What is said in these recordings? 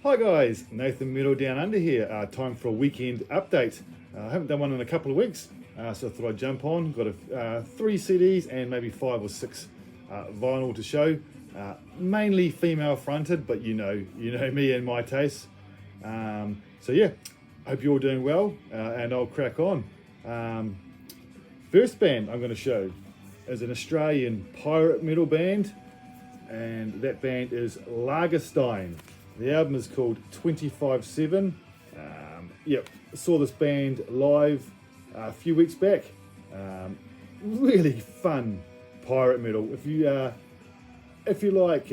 Hi guys, Nathan Meadow down under here. Time for a weekend update. I haven't done one in a couple of weeks, so I thought I'd jump on. Got 3 CDs and maybe 5 or 6 vinyl to show. Mainly female fronted, but you know me and my tastes. So yeah, hope you're all doing well, and I'll crack on. First band I'm going to show is an Australian pirate metal band, and that band is Lagerstein. The album is called 25/7. Saw this band live a few weeks back. Really fun pirate metal. If you like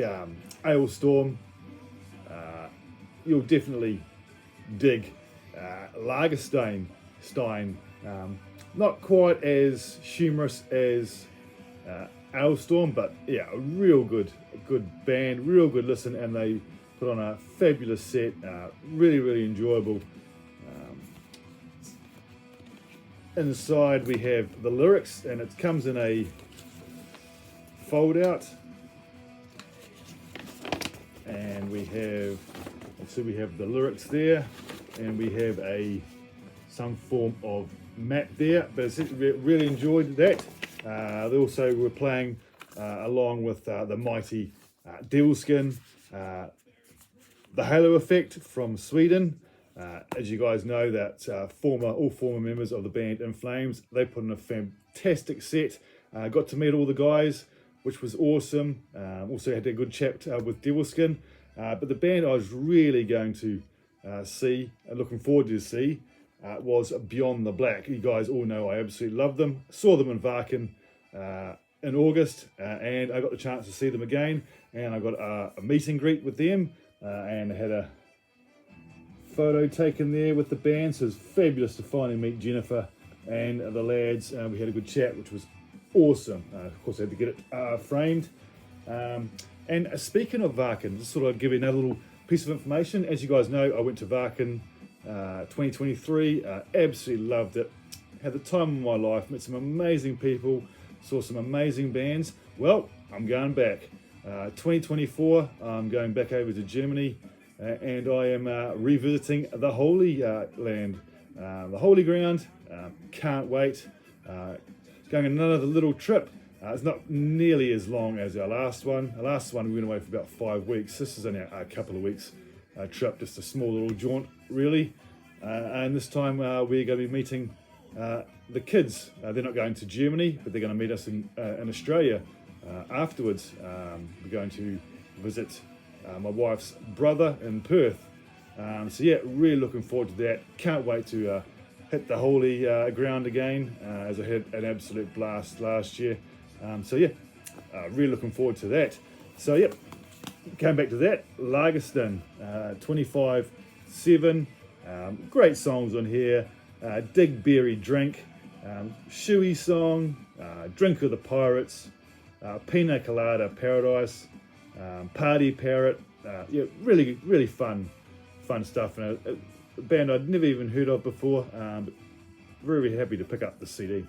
Ailstorm, you'll definitely dig Lagerstein. Not quite as humorous as Ailstorm, but yeah, a real good band, real good listen, and they put on a fabulous set. Really enjoyable. Inside we have the lyrics, and it comes in a fold out, and we have the lyrics there, and we have some form of map there, but really enjoyed that. They also were playing along with the mighty Devilskin, the Halo Effect from Sweden. As you guys know, that all former members of the band In Flames, they put in a fantastic set. Got to meet all the guys, which was awesome. Also had a good chat with Devilskin. But the band I was really going to see, and looking forward to see, was Beyond the Black. You guys all know I absolutely love them. Saw them in Varkin in August, and I got the chance to see them again, and I got a meet and greet with them, and I had a photo taken there with the band. So it's fabulous to finally meet Jennifer and the lads. We had a good chat, which was awesome. Of course, I had to get it framed. And speaking of Varkin, just thought I'd give you another little piece of information. As you guys know, I went to Varkin 2023. Absolutely loved it. Had the time of my life. Met some amazing people. Saw some amazing bands. Well, I'm going back. 2024, I'm going back over to Germany, and I am revisiting the Holy Land, the Holy Ground. Can't wait. Going another little trip. It's not nearly as long as our last one. Our last one we went away for about 5 weeks. This is only a couple of weeks trip, just a small little jaunt really. And this time we're going to be meeting the kids. They're not going to Germany, but they're going to meet us in Australia afterwards. We're going to visit my wife's brother in Perth. So yeah, really looking forward to that. Can't wait to hit the holy ground again, as I had an absolute blast last year. So yeah, really looking forward to that. So yeah, came back to that. Lagerstein, 25/7. Great songs on here. Dig Berry Drink, Shoey Song, Drink of the Pirates, Pina Colada Paradise, Party Parrot. Yeah, really fun stuff. And a band I'd never even heard of before, but very happy to pick up the CD.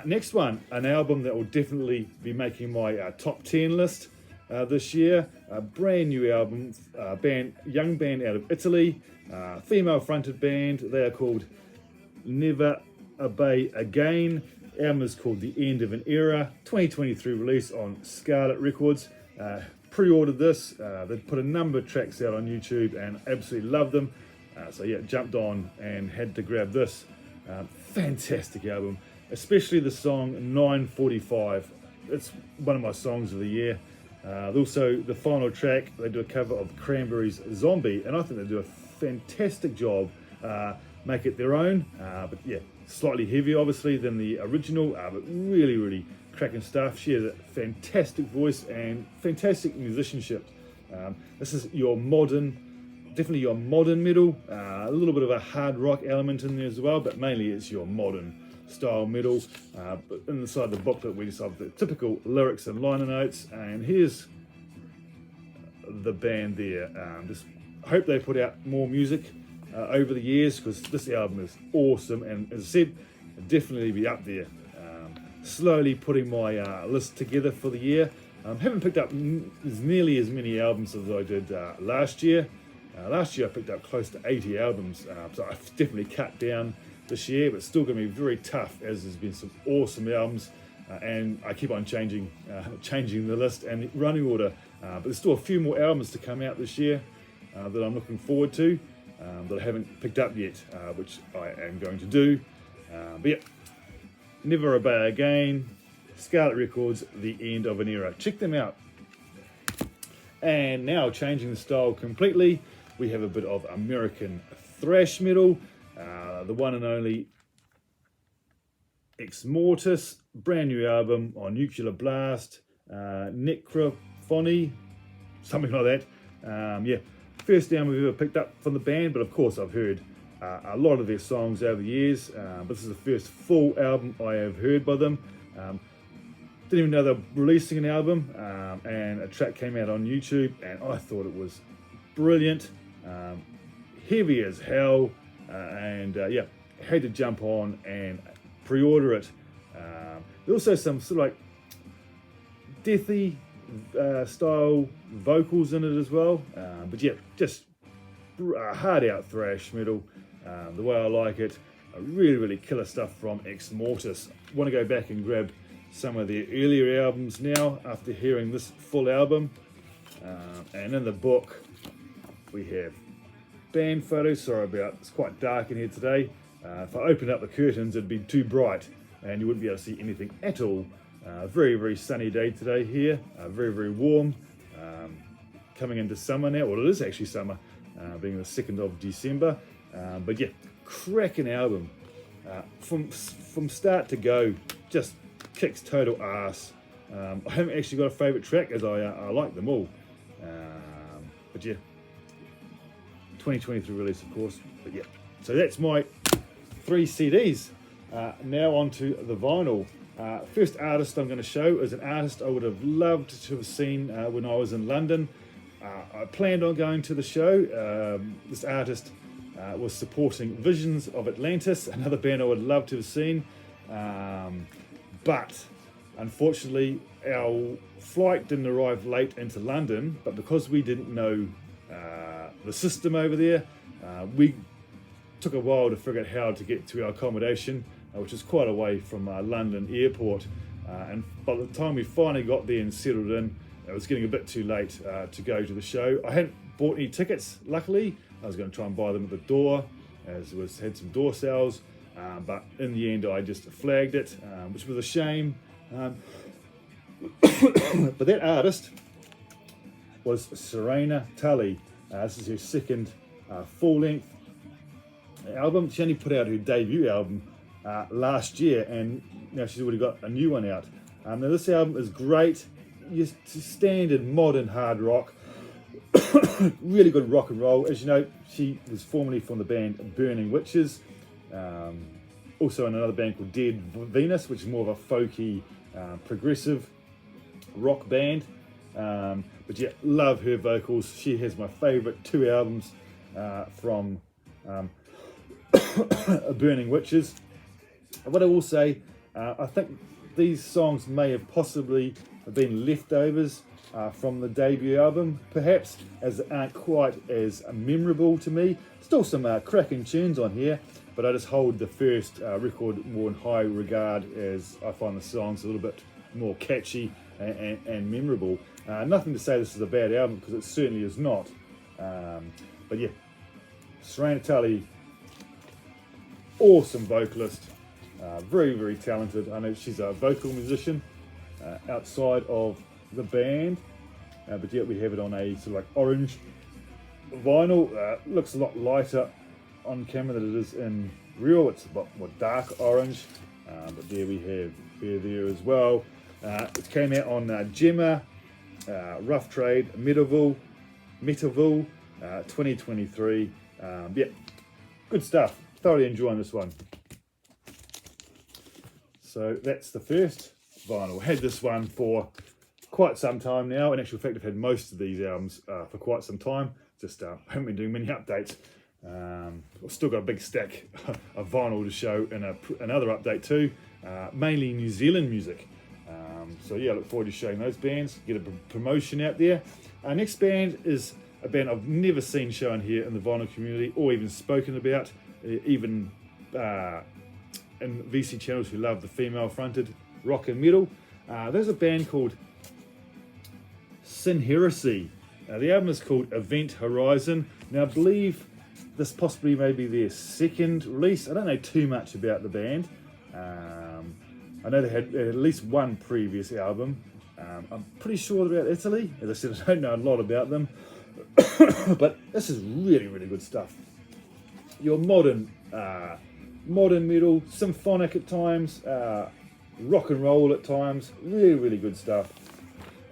Next one, an album that will definitely be making my top 10 list this year. A brand new album, young band out of Italy, female fronted band. They are called Never Obey Again. Album is called The End of an Era. 2023 release on Scarlet Records. Pre-ordered this. They put a number of tracks out on YouTube and absolutely loved them. So yeah, jumped on and had to grab this. Fantastic album, especially the song 945. It's one of my songs of the year. Also, the final track, they do a cover of Cranberries' Zombie, and I think they do a fantastic job. Make it their own, but yeah, slightly heavier obviously than the original, but really cracking stuff. She has a fantastic voice and fantastic musicianship. This is definitely your modern metal, a little bit of a hard rock element in there as well, but mainly it's your modern style metal. But inside the booklet we just have the typical lyrics and liner notes, and here's the band there. Just hope they put out more music over the years, because this album is awesome, and as I said, definitely be up there. Slowly putting my list together for the year. Haven't picked up nearly as many albums as I did last year. Last year I picked up close to 80 albums, so I've definitely cut down this year, but still going to be very tough, as there's been some awesome albums, and I keep on changing the list and the running order. But there's still a few more albums to come out this year that I'm looking forward to, that I haven't picked up yet, which I am going to do. But yeah, Never Obey Again, Scarlet Records, The End of an Era. Check them out. And now, changing the style completely, we have a bit of American thrash metal. The one and only Exmorus, brand new album on Nuclear Blast, Necrophony, something like that. Yeah, first album we've ever picked up from the band, but of course I've heard a lot of their songs over the years. But this is the first full album I have heard by them. Didn't even know they were releasing an album, and a track came out on YouTube, and I thought it was brilliant, heavy as hell, and yeah, had to jump on and pre-order it. There's also some sort of like deathy style vocals in it as well, but yeah, just hard out thrash metal, the way I like it. Really killer stuff from Exmorus. Want to go back and grab some of their earlier albums now after hearing this full album. And in the book we have band photos. Sorry about, it's quite dark in here today. If I opened up the curtains it'd be too bright and you wouldn't be able to see anything at all. Very sunny day today here, very warm, coming into summer now. Well, it is actually summer, being the 2nd of December. But yeah, cracking album, from start to go, just kicks total ass. I haven't actually got a favourite track, as I like them all. But yeah, 2023 release, of course. But yeah, so that's my 3 CDs. Now on to the vinyl. First artist I'm going to show is an artist I would have loved to have seen when I was in London. I planned on going to the show. This artist was supporting Visions of Atlantis, another band I would love to have seen. But unfortunately our flight didn't arrive late into London, but because we didn't know the system over there, we took a while to figure out how to get to our accommodation, which is quite away from London airport, and by the time we finally got there and settled in, it was getting a bit too late to go to the show. I hadn't bought any tickets, luckily. I was going to try and buy them at the door, as it had some door sales, but in the end I just flagged it, which was a shame. But that artist was Serena Tully. This is her second full-length album. She only put out her debut album last year, and now she's already got a new one out. Now this album is great, just standard modern hard rock. Really good rock and roll. As you know, she was formerly from the band Burning Witches, also in another band called Dead Venus, which is more of a folky, progressive rock band. But yeah, love her vocals. She has my favourite 2 albums from Burning Witches. What I will say, I think these songs may have possibly been leftovers from the debut album, perhaps, as they aren't quite as memorable to me. Still some cracking tunes on here, but I just hold the first record more in high regard, as I find the songs a little bit more catchy and memorable. Nothing to say this is a bad album, because it certainly is not. But yeah, Serena Tully, awesome vocalist, very talented. I know she's a vocal musician outside of the band, but yet we have it on a sort of like orange vinyl. Looks a lot lighter on camera than it is in real. It's a lot more dark orange, but there we have her there as well. It came out on Gemma, Rough Trade, Metaville, 2023. Yeah, good stuff. Thoroughly enjoying this one. So that's the first vinyl. Had this one for quite some time now. In actual fact, I've had most of these albums for quite some time. Just haven't been doing many updates. I've still got a big stack of vinyl to show in another update too. Mainly New Zealand music. So yeah, I look forward to showing those bands, get a promotion out there. Our next band is a band I've never seen shown here in the vinyl community or even spoken about, even in VC channels who love the female fronted rock and metal. There's a band called Heresy. The album is called Event Horizon. Now I believe this possibly may be their second release. I don't know too much about the band. I know they had at least one previous album. I'm pretty sure they're out of Italy. As I said, I don't know a lot about them. But this is really, really good stuff. Your modern metal, symphonic at times, rock and roll at times. Really, really good stuff.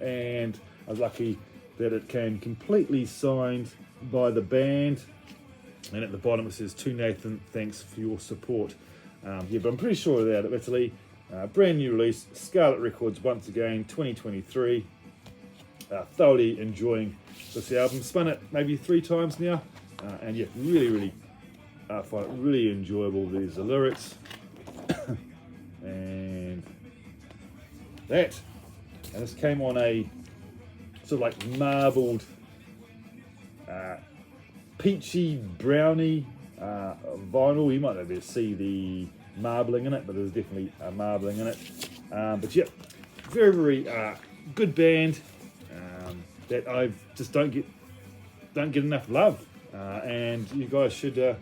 And I was lucky that it came completely signed by the band. And at the bottom it says, "To Nathan, thanks for your support." Yeah, but I'm pretty sure they're out of Italy. Brand new release, Scarlet Records once again, 2023. Thoroughly enjoying this album. Spun it maybe 3 times now. And yeah, really, really find it really enjoyable. There's the lyrics. And that. And this came on a sort of like marbled, peachy, browny vinyl. You might not be able to see the marbling in it, but there's definitely marbling in it. But yeah, very, very good band that I just don't get enough love, and you guys should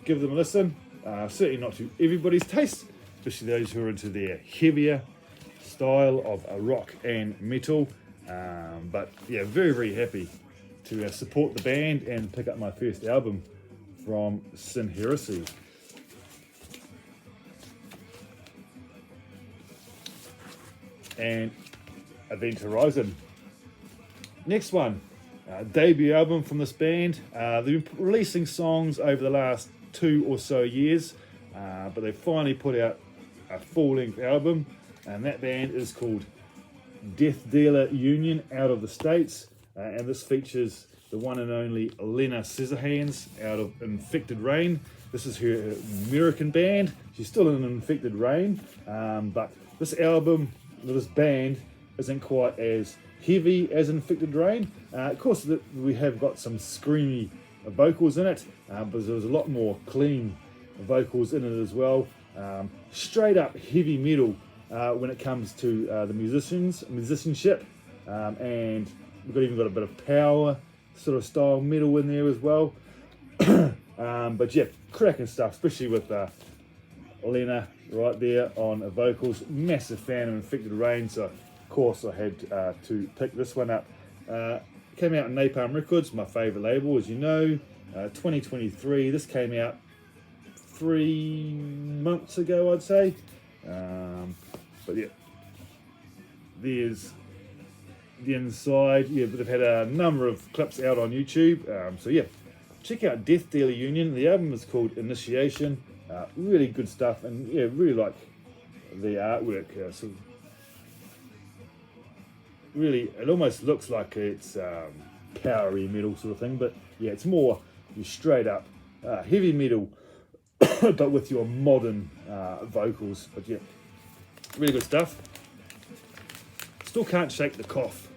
give them a listen. Certainly not to everybody's taste, especially those who are into their heavier style of rock and metal. But yeah, very, very happy to support the band and pick up my first album from Heresy. And Event Horizon. Next one, debut album from this band. They've been releasing songs over the last 2 or so years, but they finally put out a full-length album, and that band is called Death Dealer Union out of the States, and this features the one and only Lena Scissorhands out of Infected Rain. This is her American band. She's still in Infected Rain, but this album, this band, isn't quite as heavy as Infected Rain. Of course, we have got some screamy vocals in it, but there's a lot more clean vocals in it as well. Straight up heavy metal when it comes to the musicianship, and we've even got a bit of power sort of style metal in there as well. But yeah, cracking stuff, especially with Lena right there on vocals. Massive fan of Infected Rain, so of course I had to pick this one up. Came out on Napalm Records, my favourite label, as you know. 2023. This came out 3 months ago, I'd say. But yeah, there's the inside. Yeah, but they've had a number of clips out on YouTube. So yeah, check out Death Dealer Union. The album is called Initiation. Really good stuff, and yeah, really like the artwork. Sort of really, it almost looks like it's powery metal sort of thing, but yeah, it's more your straight up heavy metal, but with your modern vocals. But yeah, really good stuff. Still can't shake the cough,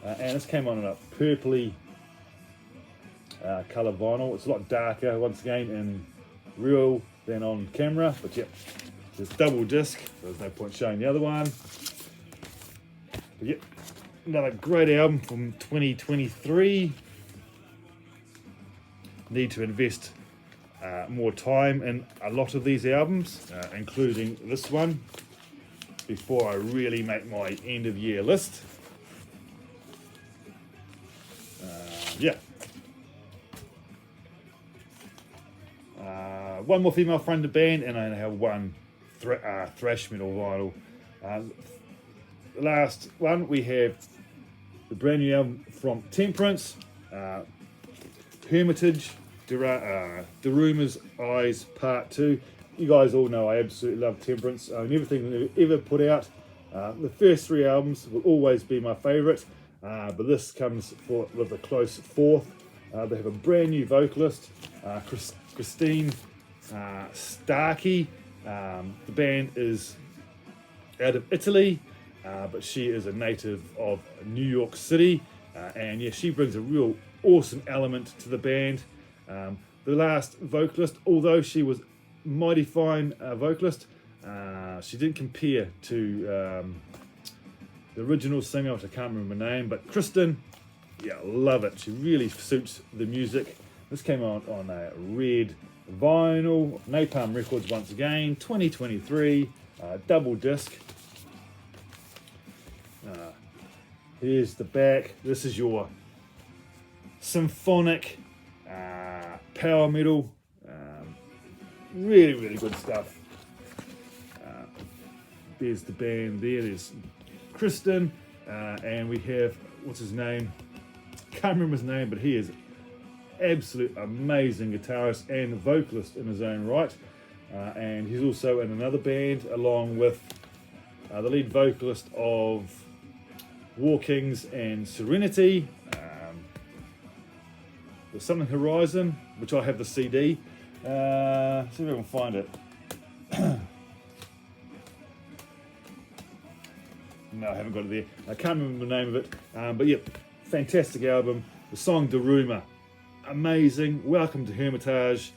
and this came on a purpley colour vinyl. It's a lot darker once again in real than on camera, but yeah, there's double disc. There's no point showing the other one. But yeah, another great album from 2023. Need to invest more time in a lot of these albums, including this one, before I really make my end of year list. Yeah. One more female fronted band, and I have one thrash metal vinyl. The last one, we have the brand new album from Temperance, Hermitage, Daruma's Eyes Part 2. You guys all know I absolutely love Temperance. Everything they've ever put out. The first 3 albums will always be my favourite, but this comes with a close 4th. They have a brand new vocalist, Christine Starkey. The band is out of Italy, but she is a native of New York City, and yeah, she brings a real awesome element to the band. The last vocalist, although she was mighty fine vocalist, she didn't compare to the original singer, which I can't remember her name, but Kristen, yeah, love it. She really suits the music. This came out on a red vinyl, Napalm Records once again, 2023, double disc. Here's the back. This is your symphonic power metal. Really, really good stuff. There's the band there. There's Kristen, and we have, what's his name? Can't remember his name, but he is absolute amazing guitarist and vocalist in his own right. And he's also in another band along with the lead vocalist of War Kings and Serenity. There's something Horizon, which I have the CD. See if I can find it. No, I haven't got it there. I can't remember the name of it. But yeah, fantastic album. The song Daruma, amazing. Welcome to Hermitage.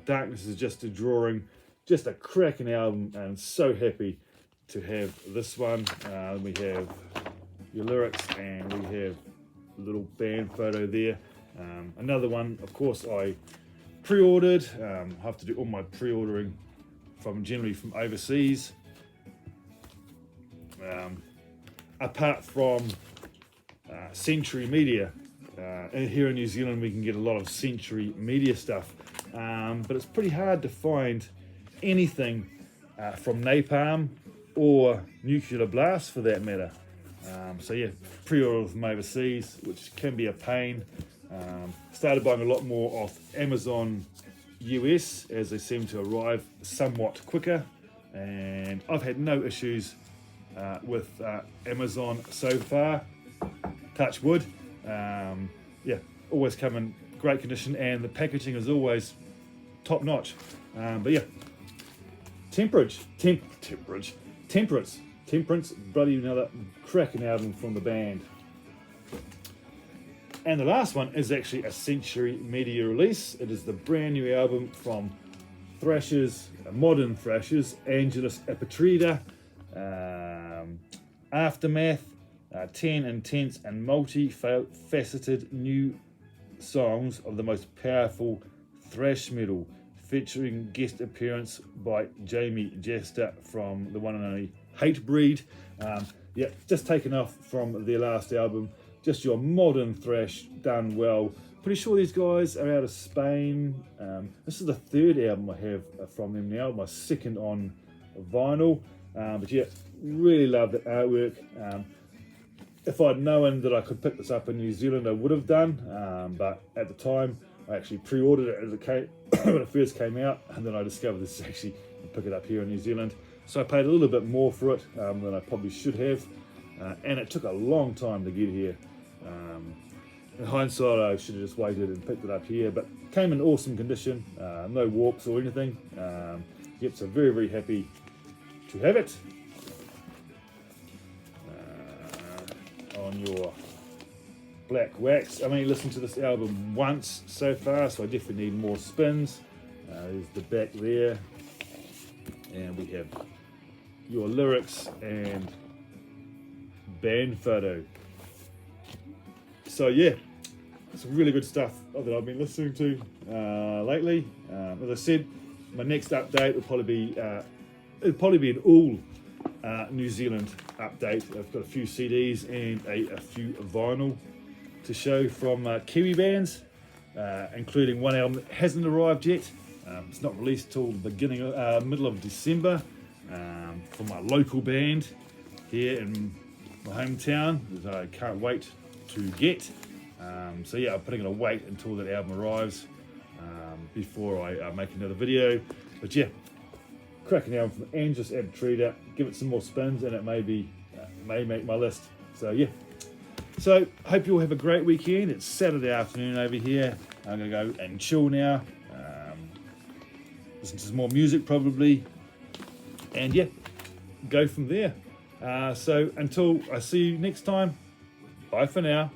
Darkness is just a drawing. Just a cracking album, and so happy to have this one. We have your lyrics, and we have a little band photo there. Another one, of course, I pre-ordered. I have to do all my pre-ordering generally from overseas. Apart from Century Media, here in New Zealand we can get a lot of Century Media stuff, but it's pretty hard to find anything from Napalm or Nuclear Blast for that matter. So yeah, pre-order from overseas, which can be a pain. Started buying a lot more off Amazon US as they seem to arrive somewhat quicker, and I've had no issues with Amazon so far, touch wood. Yeah, always come in great condition, and the packaging is always top notch. But yeah, Temperance, bloody another cracking album from the band. And the last one is actually a Century Media release. It is the brand new album from Thrashers, modern Thrashers, Angelus Apatrida, Aftermath, 10 intense and multi-faceted new songs of the most powerful thrash metal, featuring guest appearance by Jamie Jester from the one and only Hatebreed. Yeah, just taken off from their last album. Just your modern thrash done well. Pretty sure these guys are out of Spain. This is the third album I have from them now, my second on vinyl. But yeah, really love the artwork. If I'd known that I could pick this up in New Zealand, I would have done. But at the time, I actually pre-ordered it as it came, when it first came out, and then I discovered this actually to pick it up here in New Zealand. So I paid a little bit more for it than I probably should have, and it took a long time to get here. In hindsight, I should have just waited and picked it up here, but came in awesome condition, no warps or anything. Yep, so very, very happy to have it. On your black wax. I've only listened to this album once so far, so I definitely need more spins. There's the back there, and we have your lyrics and band photo. So yeah, some really good stuff that I've been listening to lately. As I said, my next update will probably be an all New Zealand update. I've got a few CDs and a few vinyl to show from Kiwi bands, including one album that hasn't arrived yet. It's not released till the middle of December, from my local band here in my hometown that I can't wait to get. So yeah, I'm putting it on wait until that album arrives before I make another video. But yeah, cracking album from Angelus Apatrida. Give it some more spins and it may make my list. So yeah, so hope you all have a great weekend. It's Saturday afternoon over here. I'm gonna go and chill now, listen to some more music probably, and yeah, go from there. So until I see you next time, bye for now.